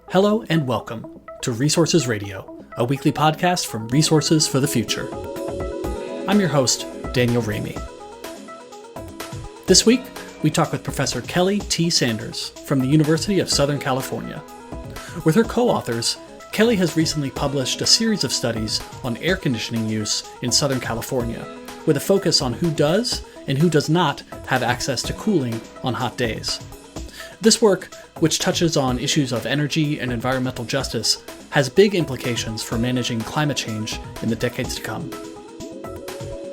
Hello and welcome to Resources Radio, a weekly podcast from Resources for the Future. I'm your host, Daniel Ramey. This week, we talk with Professor Kelly T. Sanders from the University of Southern California. With her co-authors, Kelly has recently published a series of studies on air conditioning use in Southern California, with a focus on who does and who does not have access to cooling on hot days. This work, which touches on issues of energy and environmental justice, has big implications for managing climate change in the decades to come.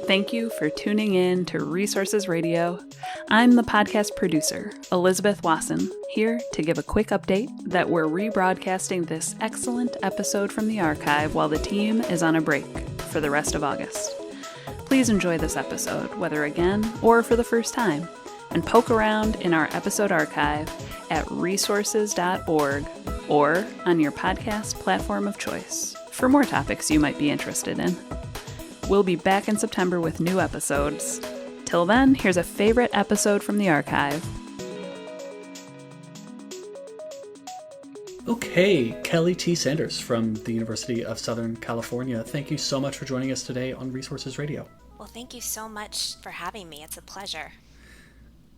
Thank you for tuning in to Resources Radio. I'm the podcast producer, Elizabeth Wasson, here to give a quick update that we're rebroadcasting this excellent episode from the archive while the team is on a break for the rest of August. Please enjoy this episode, whether again or for the first time, and poke around in our episode archive at resources.org or on your podcast platform of choice for more topics you might be interested in. We'll be back in September with new episodes. Till then, here's a favorite episode from the archive. Okay, Kelly T. Sanders from the University of Southern California. Thank you so much for joining us today on Resources Radio. Well, thank you so much for having me. It's a pleasure.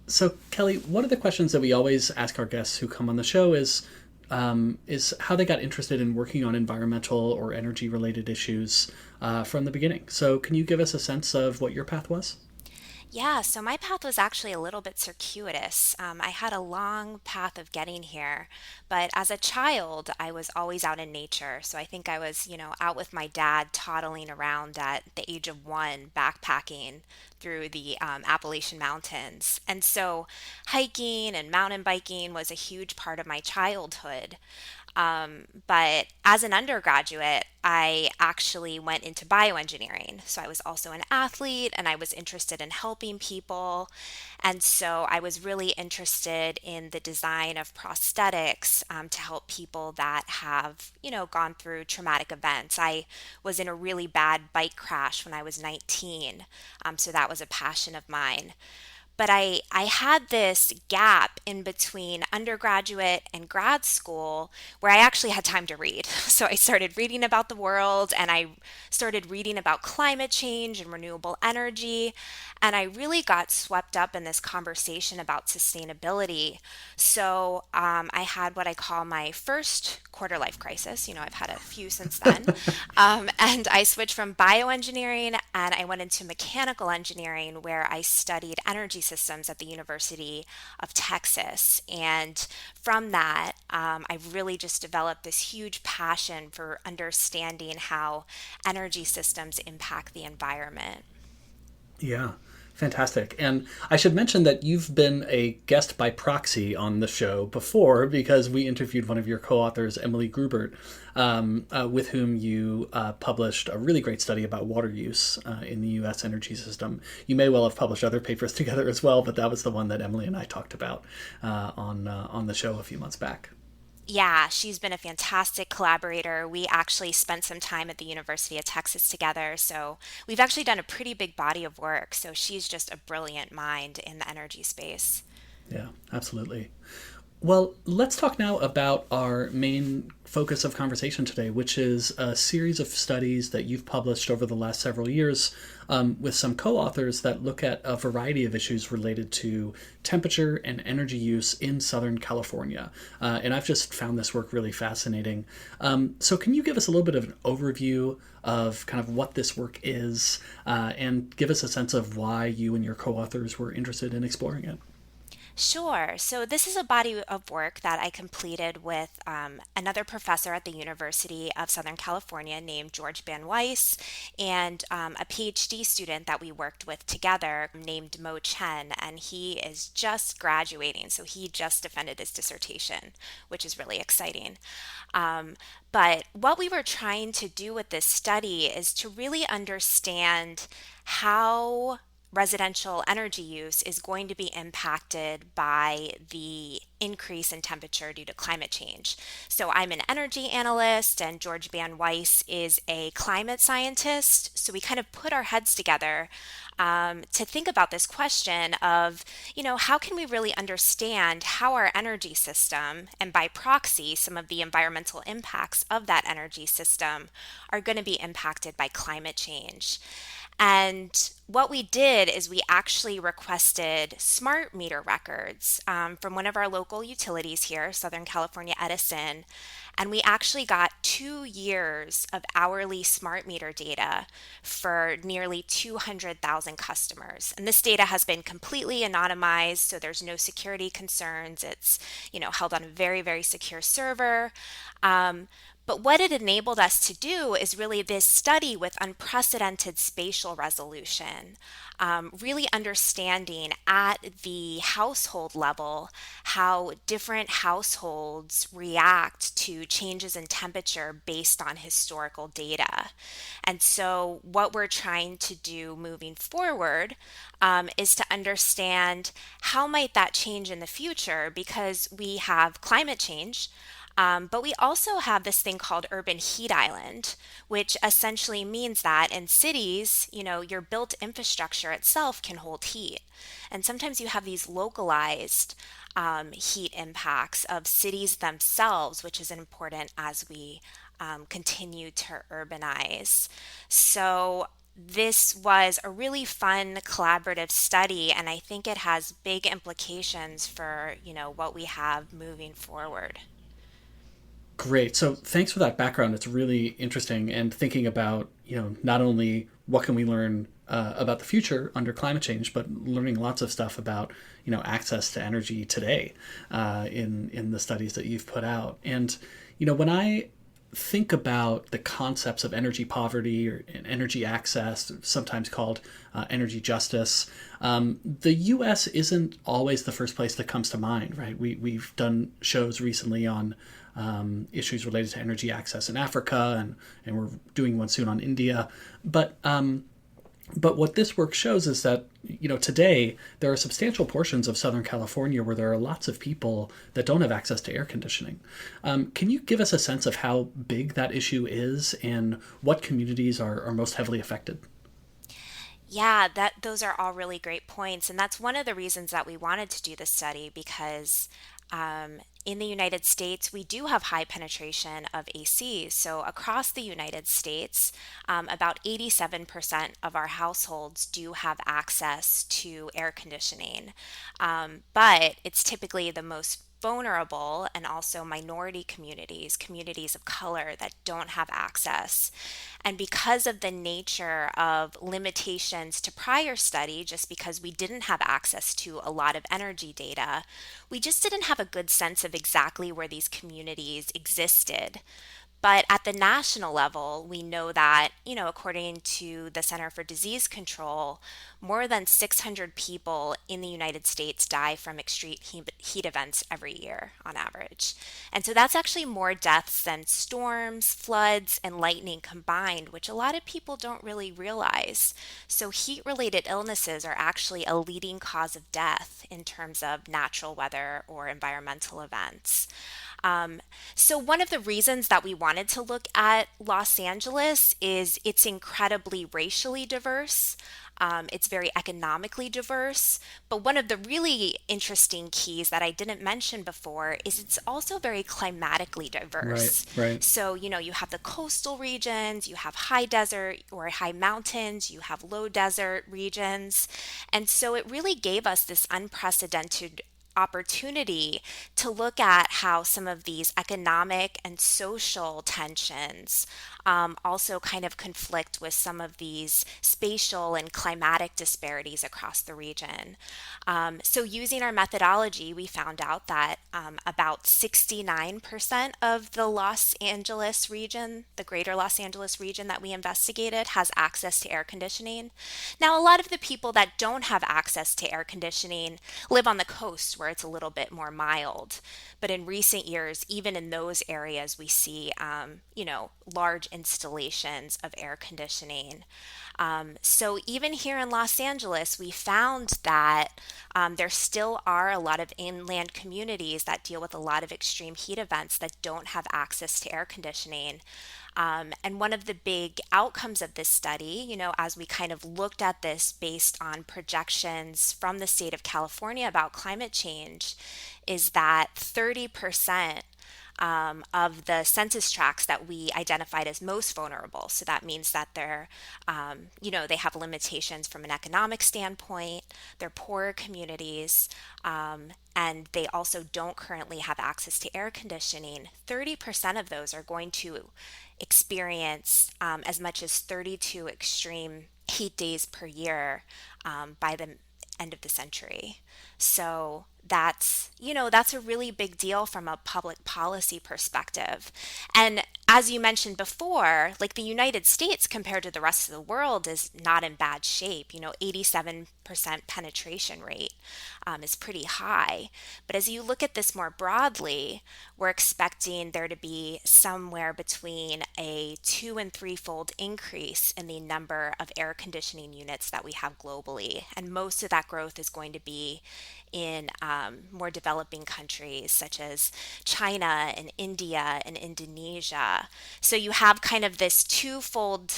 So, Kelly, one of the questions that we always ask our guests who come on the show is how they got interested in working on environmental or energy-related issues from the beginning. So, can you give us a sense of what your path was? Yeah, so my path was actually a little bit circuitous. I had a long path of getting here, but as a child, I was always out in nature. So I think I was, out with my dad toddling around at the age of 1, backpacking through the Appalachian Mountains. And so hiking and mountain biking was a huge part of my childhood. But as an undergraduate, I actually went into bioengineering. So I was also an athlete and I was interested in helping people. And so I was really interested in the design of prosthetics to help people that have, gone through traumatic events. I was in a really bad bike crash when I was 19. So that was a passion of mine. But I had this gap in between undergraduate and grad school where I actually had time to read. So I started reading about the world and I started reading about climate change and renewable energy. And I really got swept up in this conversation about sustainability. So I had what I call my first quarter life crisis. I've had a few since then. And I switched from bioengineering and I went into mechanical engineering where I studied energy systems at the University of Texas. And from that, I really just developed this huge passion for understanding how energy systems impact the environment. Yeah, fantastic. And I should mention that you've been a guest by proxy on the show before because we interviewed one of your co-authors, Emily Grubert, with whom you published a really great study about water use in the U.S. energy system. You may well have published other papers together as well, but that was the one that Emily and I talked about on the show a few months back. Yeah, she's been a fantastic collaborator. We actually spent some time at the University of Texas together, so we've actually done a pretty big body of work. So she's just a brilliant mind in the energy space. Yeah, absolutely. Well, let's talk now about our main focus of conversation today, which is a series of studies that you've published over the last several years with some co-authors that look at a variety of issues related to temperature and energy use in Southern California. And I've just found this work really fascinating. So can you give us a little bit of an overview of kind of what this work is and give us a sense of why you and your co-authors were interested in exploring it? Sure. So this is a body of work that I completed with another professor at the University of Southern California named George Van Weiss and a PhD student that we worked with together named Mo Chen, and he is just graduating. So he just defended his dissertation, which is really exciting. But what we were trying to do with this study is to really understand how residential energy use is going to be impacted by the increase in temperature due to climate change. So I'm an energy analyst and George Van Weiss is a climate scientist. So we kind of put our heads together to think about this question of, how can we really understand how our energy system, and by proxy, some of the environmental impacts of that energy system, are going to be impacted by climate change. And what we did is we actually requested smart meter records from one of our local utilities here, Southern California Edison, and we actually got 2 years of hourly smart meter data for nearly 200,000 customers. And this data has been completely anonymized, so there's no security concerns. It's, held on a very, very secure server. But what it enabled us to do is really this study with unprecedented spatial resolution, really understanding at the household level how different households react to changes in temperature based on historical data. And so what we're trying to do moving forward is to understand how might that change in the future, because we have climate change. But we also have this thing called urban heat island, which essentially means that in cities, your built infrastructure itself can hold heat. And sometimes you have these localized heat impacts of cities themselves, which is important as we continue to urbanize. So this was a really fun collaborative study, and I think it has big implications for, what we have moving forward. Great. So thanks for that background. It's really interesting, and thinking about, not only what can we learn about the future under climate change, but learning lots of stuff about, access to energy today in the studies that you've put out. And, when I think about the concepts of energy poverty or energy access, sometimes called energy justice, the U.S. isn't always the first place that comes to mind, right? We've done shows recently on issues related to energy access in Africa, and we're doing one soon on India. But what this work shows is that, today there are substantial portions of Southern California where there are lots of people that don't have access to air conditioning. Can you give us a sense of how big that issue is and what communities are most heavily affected? Yeah, those are all really great points. And that's one of the reasons that we wanted to do this study, because in the United States, we do have high penetration of AC. So across the United States, about 87% of our households do have access to air conditioning. But it's typically the most vulnerable and also minority communities of color that don't have access. And because of the nature of limitations to prior study, just because we didn't have access to a lot of energy data, we just didn't have a good sense of exactly where these communities existed. But at the national level, we know that, according to the Center for Disease Control, more than 600 people in the United States die from extreme heat events every year on average. And so that's actually more deaths than storms, floods, and lightning combined, which a lot of people don't really realize. So heat-related illnesses are actually a leading cause of death in terms of natural weather or environmental events. So one of the reasons that we wanted to look at Los Angeles is it's incredibly racially diverse. It's very economically diverse. But one of the really interesting keys that I didn't mention before is it's also very climatically diverse. Right. So, you have the coastal regions, you have high desert or high mountains, you have low desert regions. And so it really gave us this unprecedented opportunity to look at how some of these economic and social tensions also kind of conflict with some of these spatial and climatic disparities across the region. So using our methodology, we found out that about 69% of the Los Angeles region, the greater Los Angeles region that we investigated, has access to air conditioning. Now, a lot of the people that don't have access to air conditioning live on the coast, where where it's a little bit more mild. But in recent years, even in those areas, we see, large installations of air conditioning. So even here in Los Angeles, we found that there still are a lot of inland communities that deal with a lot of extreme heat events that don't have access to air conditioning. And one of the big outcomes of this study, as we kind of looked at this based on projections from the state of California about climate change, is that 30% of the census tracts that we identified as most vulnerable. So that means that they have limitations from an economic standpoint, they're poorer communities, and they also don't currently have access to air conditioning. 30% of those are going to experience as much as 32 extreme heat days per year by the end of the century. So that's a really big deal from a public policy perspective. And as you mentioned before, like the United States compared to the rest of the world is not in bad shape. 87% penetration rate is pretty high. But as you look at this more broadly, we're expecting there to be somewhere between a 2 and 3-fold increase in the number of air conditioning units that we have globally. And most of that growth is going to be in more developing countries such as China and India and Indonesia. So you have kind of this twofold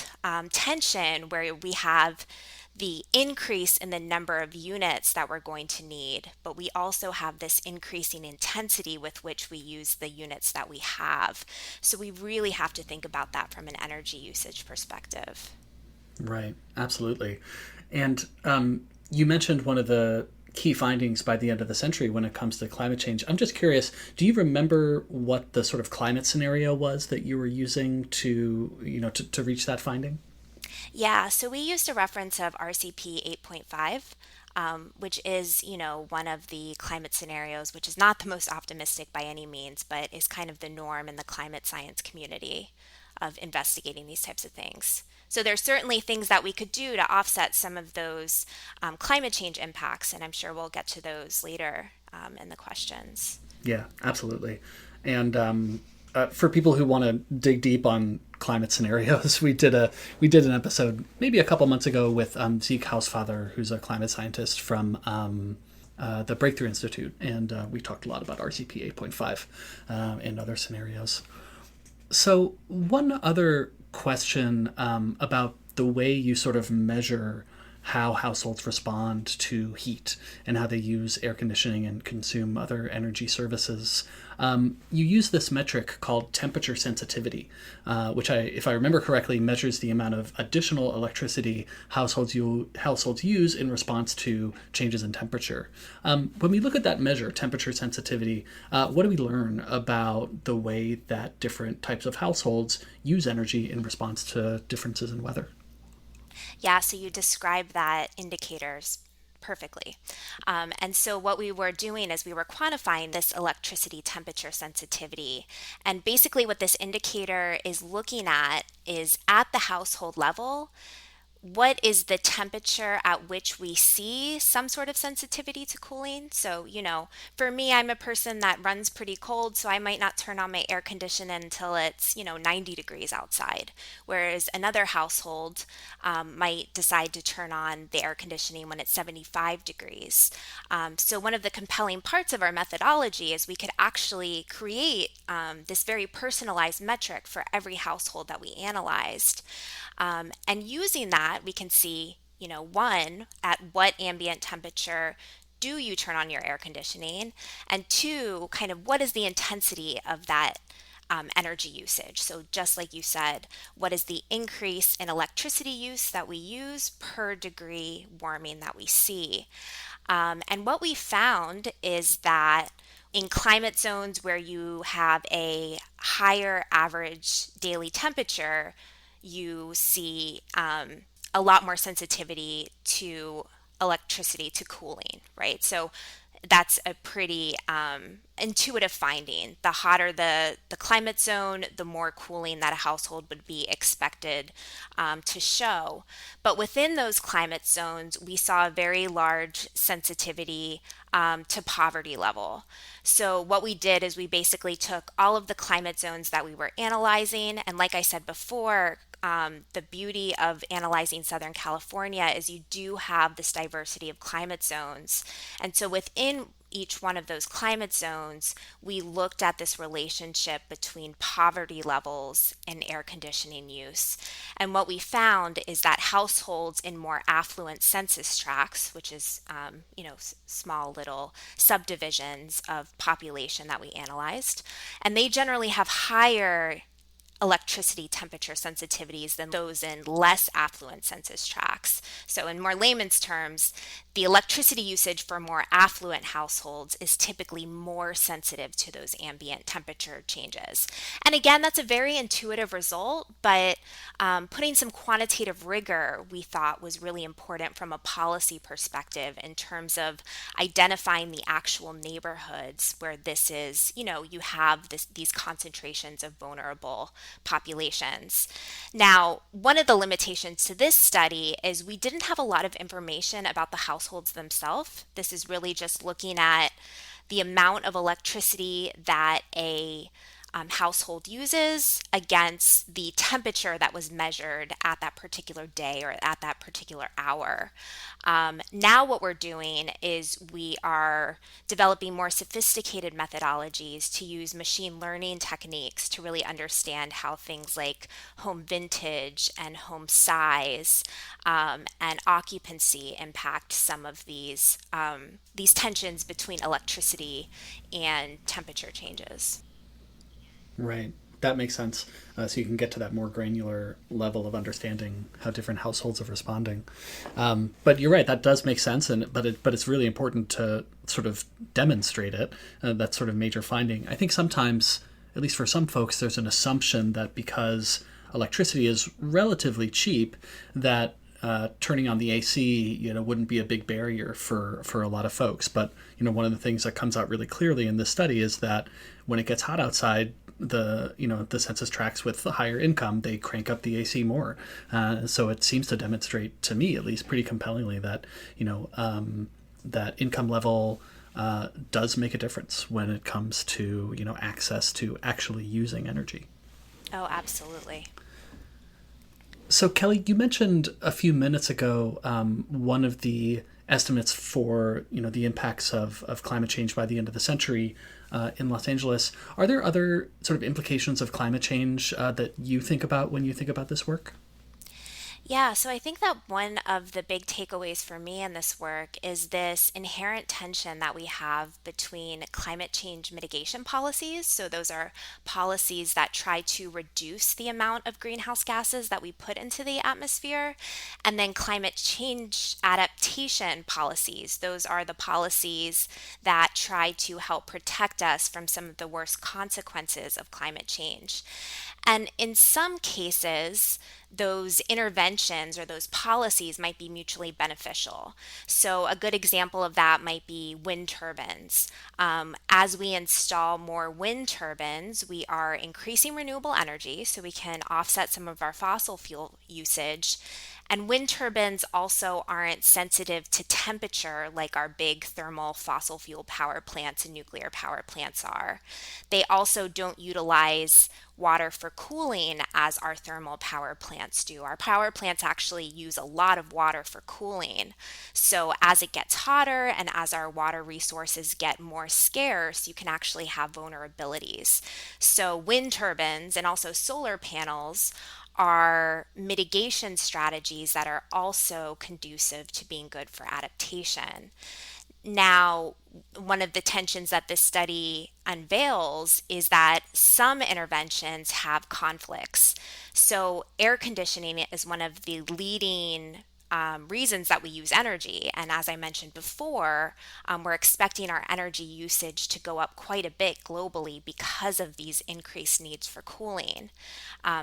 tension where we have the increase in the number of units that we're going to need, but we also have this increasing intensity with which we use the units that we have. So we really have to think about that from an energy usage perspective. Right, absolutely. And you mentioned one of the key findings by the end of the century when it comes to climate change. I'm just curious, do you remember what the sort of climate scenario was that you were using to reach that finding? Yeah, so we used a reference of RCP 8.5, which is, one of the climate scenarios, which is not the most optimistic by any means, but is kind of the norm in the climate science community of investigating these types of things. So there's certainly things that we could do to offset some of those climate change impacts, and I'm sure we'll get to those later in the questions. Yeah, absolutely. And for people who want to dig deep on climate scenarios, we did an episode maybe a couple months ago with Zeke Hausfather, who's a climate scientist from the Breakthrough Institute, and we talked a lot about RCP 8.5 and other scenarios. So one other question about the way you sort of measure how households respond to heat and how they use air conditioning and consume other energy services. You use this metric called temperature sensitivity, which, if I remember correctly, measures the amount of additional electricity households use in response to changes in temperature. When we look at that measure, temperature sensitivity, what do we learn about the way that different types of households use energy in response to differences in weather? Yeah, so you described that indicators perfectly. And so what we were doing is we were quantifying this electricity temperature sensitivity. And basically what this indicator is looking at is at the household level, what is the temperature at which we see some sort of sensitivity to cooling? So, for me, I'm a person that runs pretty cold, so I might not turn on my air conditioner until it's, 90 degrees outside. Whereas another household might decide to turn on the air conditioning when it's 75 degrees. So one of the compelling parts of our methodology is we could actually create this very personalized metric for every household that we analyzed. And using that, we can see, one, at what ambient temperature do you turn on your air conditioning? And two, kind of what is the intensity of that energy usage? So just like you said, what is the increase in electricity use that we use per degree warming that we see? And what we found is that in climate zones where you have a higher average daily temperature, you see a lot more sensitivity to electricity, to cooling, right? So that's a pretty intuitive finding. The hotter the climate zone, the more cooling that a household would be expected to show. But within those climate zones, we saw a very large sensitivity to poverty level. So what we did is we basically took all of the climate zones that we were analyzing, and like I said before, the beauty of analyzing Southern California is you do have this diversity of climate zones. And so within each one of those climate zones, we looked at this relationship between poverty levels and air conditioning use. And what we found is that households in more affluent census tracts, which is, small little subdivisions of population that we analyzed, and they generally have higher electricity temperature sensitivities than those in less affluent census tracts. So, in more layman's terms, the electricity usage for more affluent households is typically more sensitive to those ambient temperature changes. And again, that's a very intuitive result, but putting some quantitative rigor we thought was really important from a policy perspective in terms of identifying the actual neighborhoods where this is, you have these concentrations of vulnerable populations. Now, one of the limitations to this study is we didn't have a lot of information about the households themselves. This is really just looking at the amount of electricity that a household uses against the temperature that was measured at that particular day or at that particular hour. Now what we're doing is we are developing more sophisticated methodologies to use machine learning techniques to really understand how things like home vintage and home size and occupancy impact some of these tensions between electricity and temperature changes. Right. That makes sense. So you can get to that more granular level of understanding how different households are responding. But you're right. That does make sense. But it's really important to sort of demonstrate it. That sort of major finding. I think sometimes, at least for some folks, there's an assumption that because electricity is relatively cheap, that turning on the AC, wouldn't be a big barrier for a lot of folks. But one of the things that comes out really clearly in this study is that when it gets hot outside, the census tracts with the higher income, they crank up the AC more. So it seems to demonstrate, to me at least, pretty compellingly that that income level does make a difference when it comes to access to actually using energy. Oh, absolutely. So Kelly, you mentioned a few minutes ago one of the estimates for the impacts of climate change by the end of the century in Los Angeles. Are there other sort of implications of climate change that you think about when you think about this work? Yeah, so I think that one of the big takeaways for me in this work is this inherent tension that we have between climate change mitigation policies. So, those are policies that try to reduce the amount of greenhouse gases that we put into the atmosphere, and then climate change adaptation policies. Those are the policies that try to help protect us from some of the worst consequences of climate change. And in some cases, those interventions or those policies might be mutually beneficial. So, a good example of that might be wind turbines. As we install more wind turbines, we are increasing renewable energy so we can offset some of our fossil fuel usage. And wind turbines also aren't sensitive to temperature like our big thermal fossil fuel power plants and nuclear power plants are. They also don't utilize water for cooling as our thermal power plants do. Our power plants actually use a lot of water for cooling. So as it gets hotter and as our water resources get more scarce, you can actually have vulnerabilities. So wind turbines and also solar panels are mitigation strategies that are also conducive to being good for adaptation. Now, one of the tensions that this study unveils is that some interventions have conflicts. So, air conditioning is one of the leading reasons that we use energy. And as I mentioned before, we're expecting our energy usage to go up quite a bit globally because of these increased needs for cooling.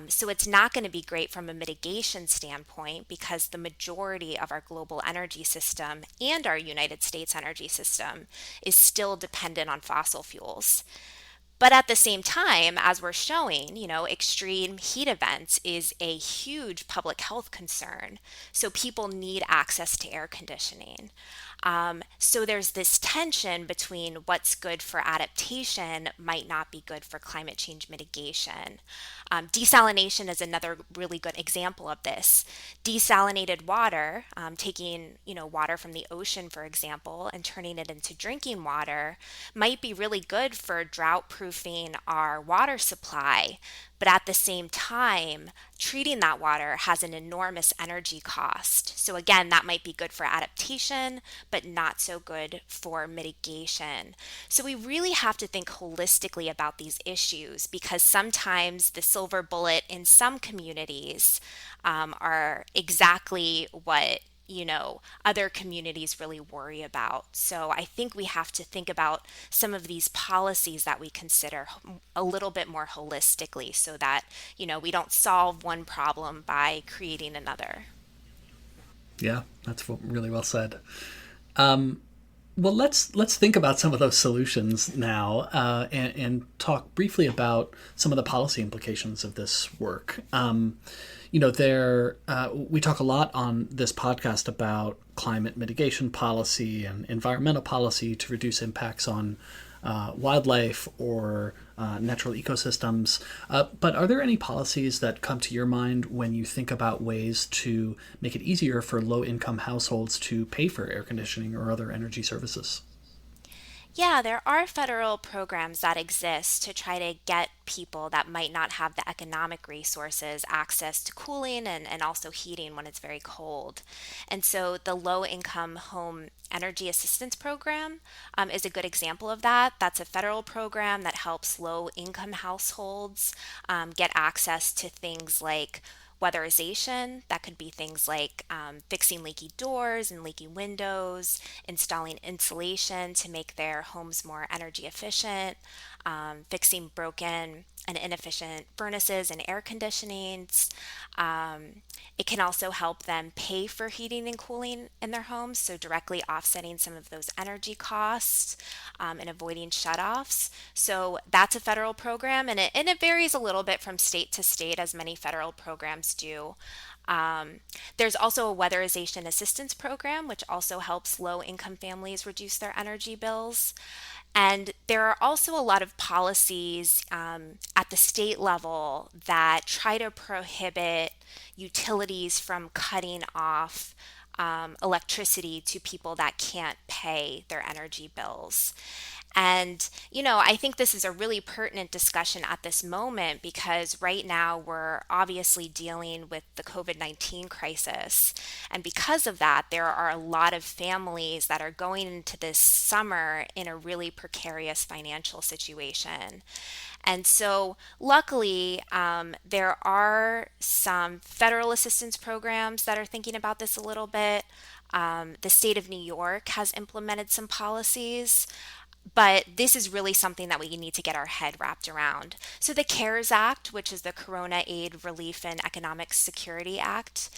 So it's not going to be great from a mitigation standpoint because the majority of our global energy system and our United States energy system is still dependent on fossil fuels. But at the same time, as we're showing, extreme heat events is a huge public health concern. So people need access to air conditioning. So there's this tension between what's good for adaptation might not be good for climate change mitigation. Desalination is another really good example of this. Desalinated water, taking water from the ocean, for example, and turning it into drinking water, might be really good for drought proofing our water supply. But at the same time, treating that water has an enormous energy cost. So, again, that might be good for adaptation, but not so good for mitigation. So, we really have to think holistically about these issues because sometimes the silver bullet in some communities are exactly what other communities really worry about. So I think we have to think about some of these policies that we consider a little bit more holistically so that, we don't solve one problem by creating another. Yeah, that's really well said. Well, let's think about some of those solutions now, and talk briefly about some of the policy implications of this work. We talk a lot on this podcast about climate mitigation policy and environmental policy to reduce impacts on wildlife or natural ecosystems. But are there any policies that come to your mind when you think about ways to make it easier for low-income households to pay for air conditioning or other energy services? Yeah, there are federal programs that exist to try to get people that might not have the economic resources access to cooling and also heating when it's very cold. And so the Low Income Home Energy Assistance Program is a good example of that. That's a federal program that helps low income households get access to things like weatherization. That could be things like fixing leaky doors and leaky windows, installing insulation to make their homes more energy efficient, fixing broken and inefficient furnaces and air conditionings. It can also help them pay for heating and cooling in their homes, so directly offsetting some of those energy costs and avoiding shutoffs. So that's a federal program, and it varies a little bit from state to state, as many federal programs do. There's also a weatherization assistance program, which also helps low income families reduce their energy bills. And there are also a lot of policies at the state level that try to prohibit utilities from cutting off electricity to people that can't pay their energy bills. And, I think this is a really pertinent discussion at this moment because right now we're obviously dealing with the COVID-19 crisis. And because of that, there are a lot of families that are going into this summer in a really precarious financial situation. And so, luckily, there are some federal assistance programs that are thinking about this a little bit. The state of New York has implemented some policies, but this is really something that we need to get our head wrapped around. So, the CARES Act, which is the Corona Aid Relief and Economic Security Act,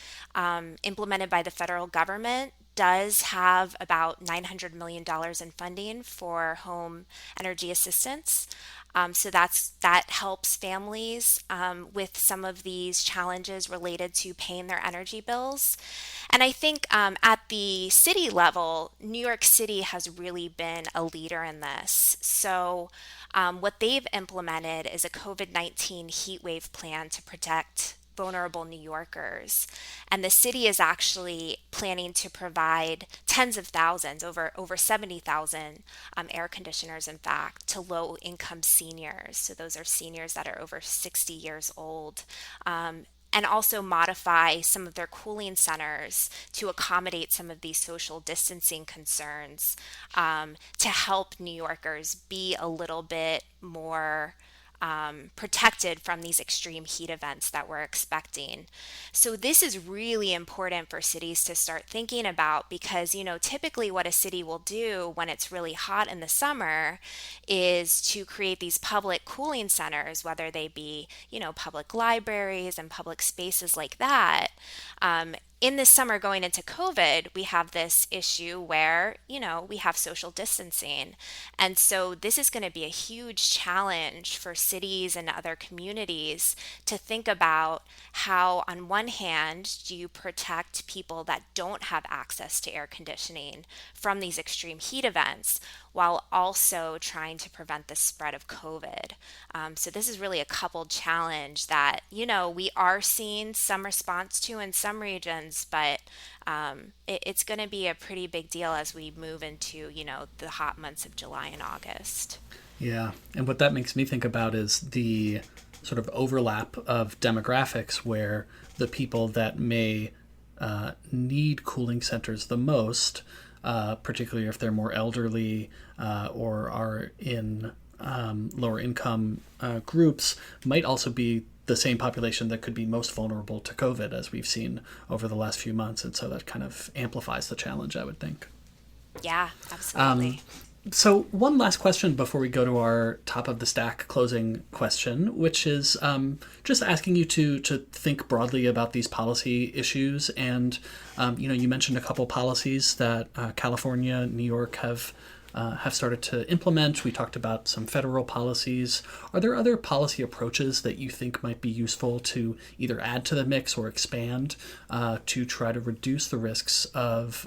implemented by the federal government, does have about $900 million in funding for home energy assistance. So that helps families with some of these challenges related to paying their energy bills. And I think at the city level, New York City has really been a leader in this. So what they've implemented is a COVID-19 heat wave plan to protect vulnerable New Yorkers. And the city is actually planning to provide tens of thousands, over 70,000 air conditioners, in fact, to low income seniors. So those are seniors that are over 60 years old. And also modify some of their cooling centers to accommodate some of these social distancing concerns to help New Yorkers be a little bit more protected from these extreme heat events that we're expecting. So this is really important for cities to start thinking about because, typically what a city will do when it's really hot in the summer is to create these public cooling centers, whether they be, public libraries and public spaces like that. in this summer going into COVID, we have this issue where, we have social distancing. And so this is going to be a huge challenge for cities and other communities to think about how, on one hand, do you protect people that don't have access to air conditioning from these extreme heat events, while also trying to prevent the spread of COVID. So this is really a coupled challenge that, we are seeing some response to in some regions, but it's going to be a pretty big deal as we move into, the hot months of July and August. Yeah. And what that makes me think about is the sort of overlap of demographics where the people that may need cooling centers the most, particularly if they're more elderly or are in lower income groups, might also be the same population that could be most vulnerable to COVID, as we've seen over the last few months. And so that kind of amplifies the challenge, I would think. Yeah, absolutely. So one last question before we go to our top of the stack closing question, which is just asking you to think broadly about these policy issues. And, you mentioned a couple policies that California, New York have started to implement. We talked about some federal policies. Are there other policy approaches that you think might be useful to either add to the mix or expand to try to reduce the risks of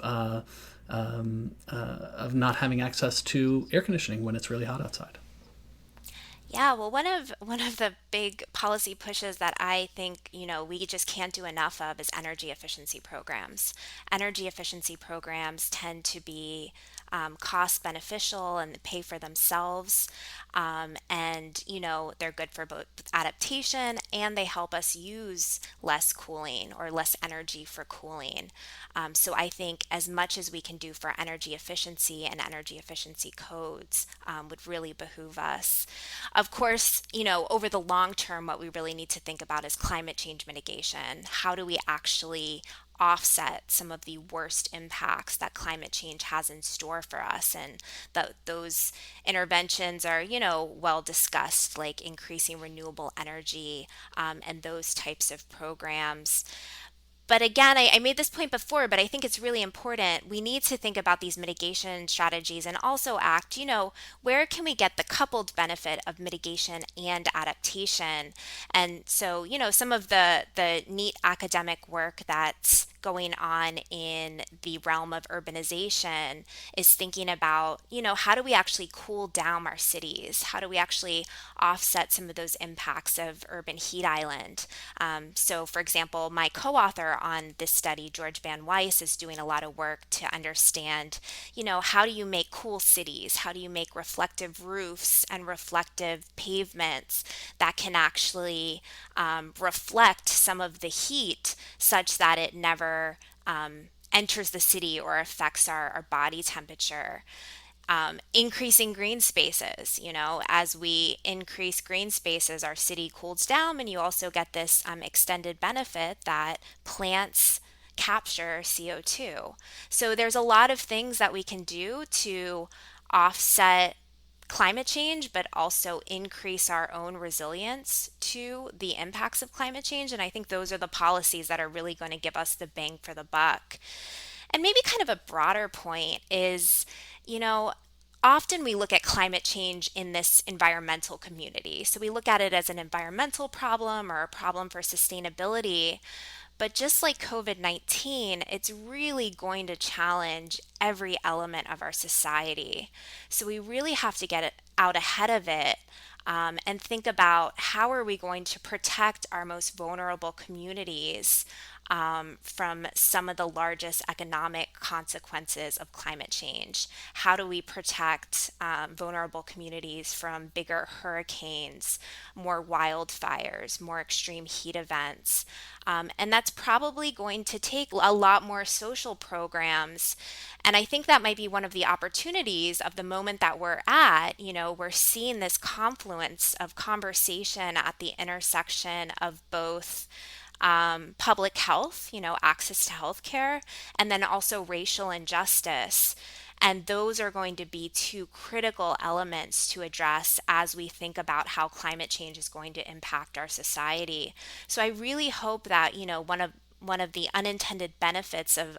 not having access to air conditioning when it's really hot outside? Yeah, well, one of the big policy pushes that I think, we just can't do enough of is energy efficiency programs. Energy efficiency programs tend to be cost beneficial and pay for themselves. And, they're good for both adaptation and they help us use less cooling or less energy for cooling. So I think as much as we can do for energy efficiency and energy efficiency codes would really behoove us. Of course, over the long term, what we really need to think about is climate change mitigation. How do we actually offset some of the worst impacts that climate change has in store for us? And those interventions are, well discussed, like increasing renewable energy and those types of programs. But again, I made this point before, but I think it's really important. We need to think about these mitigation strategies and also act, where can we get the coupled benefit of mitigation and adaptation? And so, some of the neat academic work that's going on in the realm of urbanization is thinking about, how do we actually cool down our cities? How do we actually offset some of those impacts of urban heat island? So, for example, my co-author on this study, George Van Weiss, is doing a lot of work to understand, how do you make cool cities? How do you make reflective roofs and reflective pavements that can actually reflect some of the heat such that it never enters the city or affects our body temperature? Increasing green spaces, as we increase green spaces, our city cools down, and you also get this extended benefit that plants capture CO2. So there's a lot of things that we can do to offset climate change, but also increase our own resilience to the impacts of climate change. And I think those are the policies that are really going to give us the bang for the buck. And maybe kind of a broader point is, often we look at climate change in this environmental community. So we look at it as an environmental problem or a problem for sustainability. But just like COVID-19, it's really going to challenge every element of our society. So we really have to get it out ahead of it and think about how are we going to protect our most vulnerable communities from some of the largest economic consequences of climate change? How do we protect vulnerable communities from bigger hurricanes, more wildfires, more extreme heat events? And that's probably going to take a lot more social programs. And I think that might be one of the opportunities of the moment that we're at. We're seeing this confluence of conversation at the intersection of both public health, access to healthcare, and then also racial injustice. And those are going to be two critical elements to address as we think about how climate change is going to impact our society. So I really hope that, one of the unintended benefits of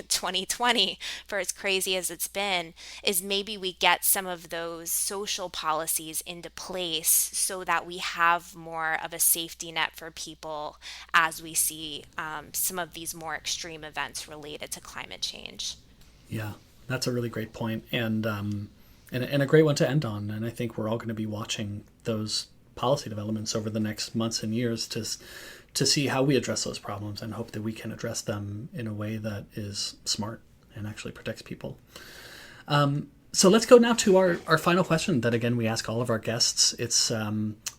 2020, for as crazy as it's been, is maybe we get some of those social policies into place so that we have more of a safety net for people as we see some of these more extreme events related to climate change. Yeah, that's a really great point, and a great one to end on. And I think we're all going to be watching those policy developments over the next months and years to see how we address those problems, and hope that we can address them in a way that is smart and actually protects people. So let's go now to our final question that, again, we ask all of our guests. It's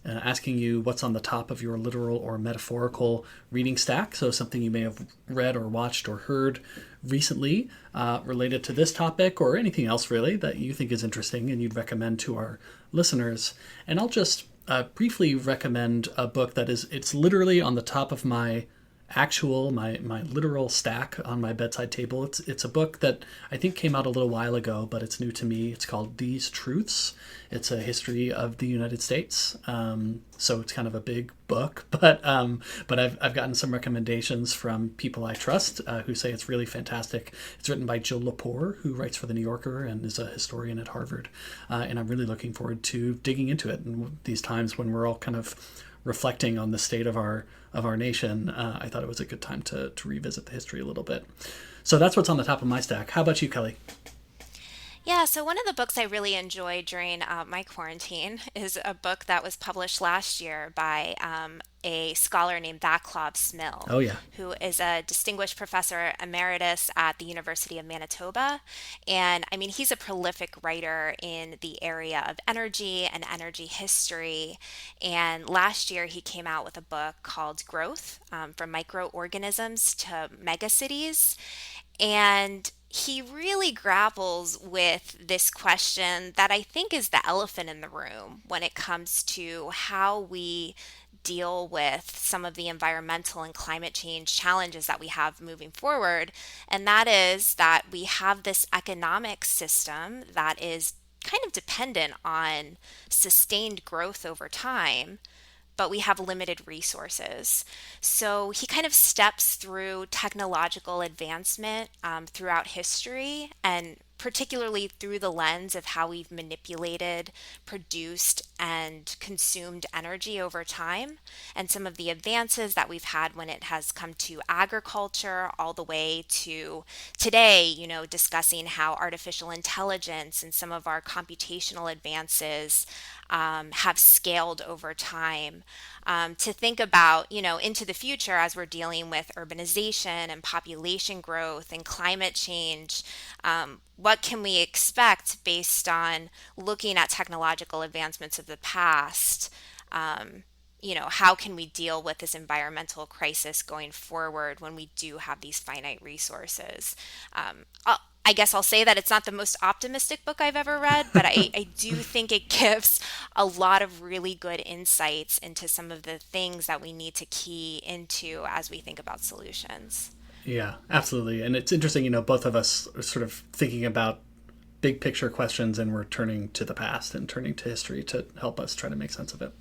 asking you what's on the top of your literal or metaphorical reading stack. So something you may have read or watched or heard recently related to this topic, or anything else really that you think is interesting and you'd recommend to our listeners. And I'll just briefly recommend a book that it's literally on the top of my literal stack on my bedside table. It's a book that I think came out a little while ago, but it's new to me. It's called These Truths. It's a history of the United States. So it's kind of a big book, but I've gotten some recommendations from people I trust who say it's really fantastic. It's written by Jill Lepore, who writes for The New Yorker and is a historian at Harvard. And I'm really looking forward to digging into it in these times when we're all kind of reflecting on the state of our nation. I thought it was a good time to revisit the history a little bit. So that's what's on the top of my stack. How about you, Kelly? Yeah, so one of the books I really enjoyed during my quarantine is a book that was published last year by a scholar named Vaclav Smil, Oh, yeah. who is a distinguished professor emeritus at the University of Manitoba. And I mean, he's a prolific writer in the area of energy and energy history. And last year he came out with a book called Growth, From Microorganisms to Megacities. And he really grapples with this question that I think is the elephant in the room when it comes to how we deal with some of the environmental and climate change challenges that we have moving forward. And that is that we have this economic system that is kind of dependent on sustained growth over time, but we have limited resources. So he kind of steps through technological advancement throughout history, and particularly through the lens of how we've manipulated, produced, and consumed energy over time, and some of the advances that we've had when it has come to agriculture, all the way to today, discussing how artificial intelligence and some of our computational advances have scaled over time. To think about, into the future as we're dealing with urbanization and population growth and climate change, what can we expect based on looking at technological advancements of the past? How can we deal with this environmental crisis going forward when we do have these finite resources? I guess I'll say that it's not the most optimistic book I've ever read, but I do think it gives a lot of really good insights into some of the things that we need to key into as we think about solutions. Yeah, absolutely. And it's interesting, both of us are sort of thinking about big picture questions, and we're turning to the past and turning to history to help us try to make sense of it.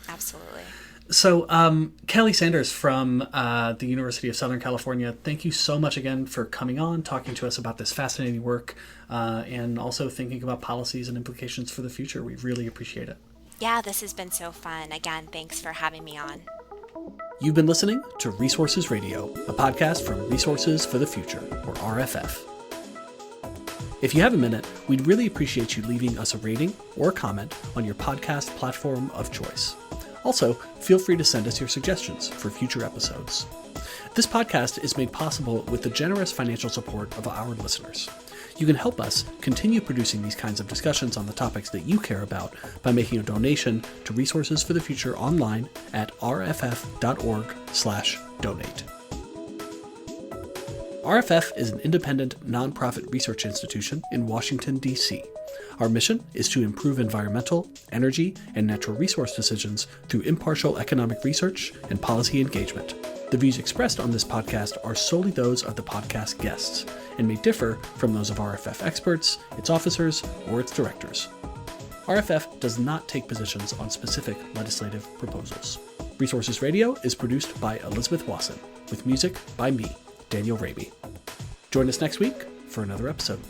Absolutely. So, Kelly Sanders from the University of Southern California, thank you so much again for coming on, talking to us about this fascinating work, and also thinking about policies and implications for the future. We really appreciate it. Yeah, this has been so fun. Again, thanks for having me on. You've been listening to Resources Radio, a podcast from Resources for the Future, or RFF. If you have a minute, we'd really appreciate you leaving us a rating or a comment on your podcast platform of choice. Also, feel free to send us your suggestions for future episodes. This podcast is made possible with the generous financial support of our listeners. You can help us continue producing these kinds of discussions on the topics that you care about by making a donation to Resources for the Future online at rff.org/donate. RFF is an independent, nonprofit research institution in Washington, D.C. Our mission is to improve environmental, energy, and natural resource decisions through impartial economic research and policy engagement. The views expressed on this podcast are solely those of the podcast guests and may differ from those of RFF experts, its officers, or its directors. RFF does not take positions on specific legislative proposals. Resources Radio is produced by Elizabeth Wasson, with music by me, Daniel Ramey. Join us next week for another episode.